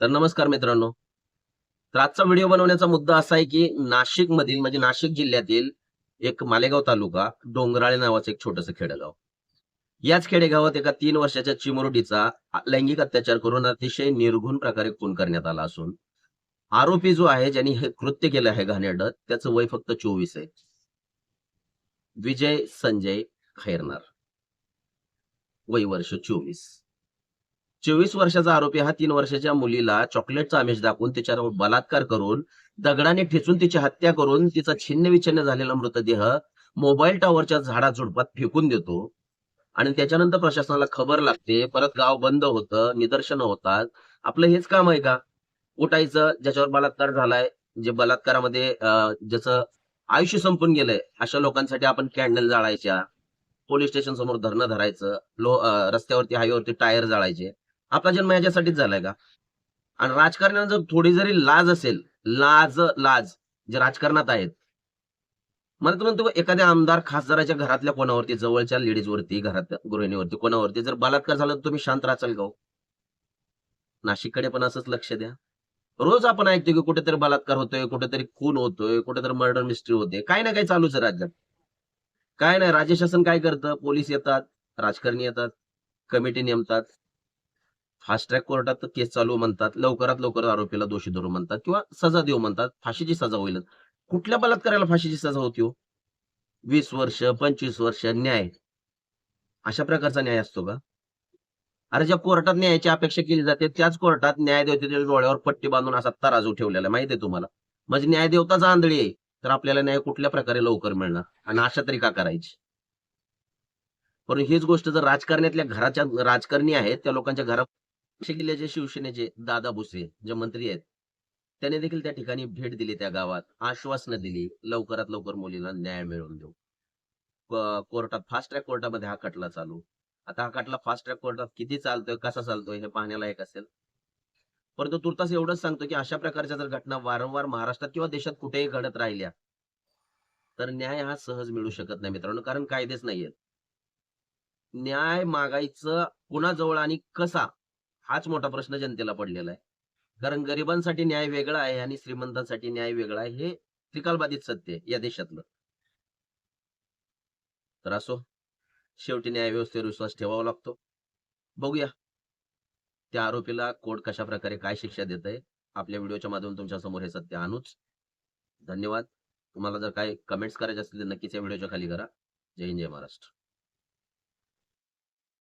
तर नमस्कार मित्रांनो. तर आजचा व्हिडिओ बनवण्याचा मुद्दा असा आहे, की नाशिक मधील म्हणजे नाशिक जिल्ह्यातील एक मालेगाव तालुका, डोंगराळे नावाचं एक छोटंसं खेडेगाव. याच खेडेगावात एका 3 वर्षाच्या चिमुरडीचा लैंगिक अत्याचार करून अतिशय निर्घृण प्रकारे खून करण्यात आला असून, आरोपी जो आहे ज्यांनी हे कृत्य केलं आहे घाणेरडं, त्याचं वय फक्त 24 आहे. विजय संजय खैरनार, वय वर्ष 24. 24 वर्षाचा आरोपी हा 3 वर्षाच्या मुलीला चॉकलेटचा आमिष दाखवून तिच्यावर बलात्कार करून, दगडाने ठेचून तिची हत्या करून, तिचा छिन्नविछिन्न झालेला मृतदेह मोबाईल टॉवरच्या झाडाझुडपात फेकून देतो आणि त्याच्यानंतर प्रशासनाला खबर लागते. परत गाव बंद होतं, निदर्शनं होतात. आपलं हेच काम आहे का? उठायचं, ज्याच्यावर बलात्कार झालाय, जे बलात्कारामध्ये ज्याचं आयुष्य संपून गेलंय, अशा लोकांसाठी आपण कॅन्डल जाळायच्या, पोलिस स्टेशन समोर धरणं धरायचं, रस्त्यावरती, हायवेवरती टायर जाळायचे. आपला जन्म याच्यासाठीच झालाय का? आणि राजकारण्यांना जर थोडी जरी लाज असेल, लाज जे राजकारणात आहेत. मला तर म्हणतो एखाद्या आमदार, खासदाराच्या घरातल्या कोणावरती, जवळच्या लेडीजवरती, घरातल्या गृहिणीवरती, कोणावरती जर बलात्कार झाला तर तुम्ही शांत राहाल का हो? नाशिककडे पण असंच लक्ष द्या. रोज आपण ऐकतो की कुठेतरी बलात्कार होतोय, कुठेतरी खून होतोय, कुठेतरी मर्डर मिस्ट्री होते. काही ना काही चालूच आहे राज्यात. काय नाही, राज्य शासन काय करतं? पोलीस येतात, राजकारणी येतात, कमिटी नेमतात, फास्ट ट्रॅक कोर्टात केस चालू म्हणतात, लवकरात लवकर आरोपीला दोषी धरू म्हणतात किंवा सजा देऊ म्हणतात, फाशीची सजा होईल. कुठल्या बलात्काराला फाशीची सजा होती हो? 20 वर्ष, 25 वर्ष न्याय. अशा प्रकारचा न्याय असतो का? अरे ज्या कोर्टात न्यायाची अपेक्षा केली जाते, त्याच कोर्टात न्यायदेवतेच्या डोळ्यावर पट्टी बांधून असा तराजू ठेवलेला आहे. माहिती आहे तुम्हाला? म्हणजे न्यायदेवताच आंधळी आहे. तर आपल्याला न्याय कुठल्या प्रकारे लवकर मिळणार? आणि अशा तरी का करायची? पण हीच गोष्ट जर राजकारण्यातल्या घराच्या राजकारणी आहेत, त्या लोकांच्या घरात जिल्ह्याचे शिवसेनेचे दादा भुसे जे मंत्री आहेत, त्यांनी देखील त्या ठिकाणी भेट दिली त्या गावात. आश्वासनं दिली, लवकरात लवकर मुलीला न्याय मिळवून देऊ. कोर्टात फास्ट ट्रॅक कोर्टामध्ये हा खटला चालू. आता हा खटला फास्ट ट्रॅक कोर्टात किती चालतोय, कसा चालतोय हे पाहण्यालायक असेल. परंतु तुर्तास एवढंच सांगतो, की अशा प्रकारच्या जर घटना वारंवार महाराष्ट्रात किंवा देशात कुठेही घडत राहिल्या, तर न्याय हा सहज मिळू शकत नाही मित्रांनो, कारण कायदेच नाहीयेत. न्याय मागायचं कुणाजवळ आणि कसा? हाच मोठा प्रश्न जनतेला पडलेला आहे. कारण गरिबांसाठी न्याय वेगळा आहे आणि श्रीमंतांसाठी न्याय वेगळा आहे. हे त्रिकालबाधित सत्य आहे या देशातलं. तर असो, शेवटी न्यायव्यवस्थेवर विश्वास ठेवावा लागतो. बघूया त्या आरोपीला कोर्ट कशाप्रकारे काय शिक्षा देतंय. आपल्या व्हिडिओच्या माध्यमातून तुमच्या समोर हे सत्य आणूच. धन्यवाद. तुम्हाला जर काही कमेंट्स करायचे असतील तर नक्कीच या व्हिडिओच्या खाली करा. जय हिंद, जय महाराष्ट्र.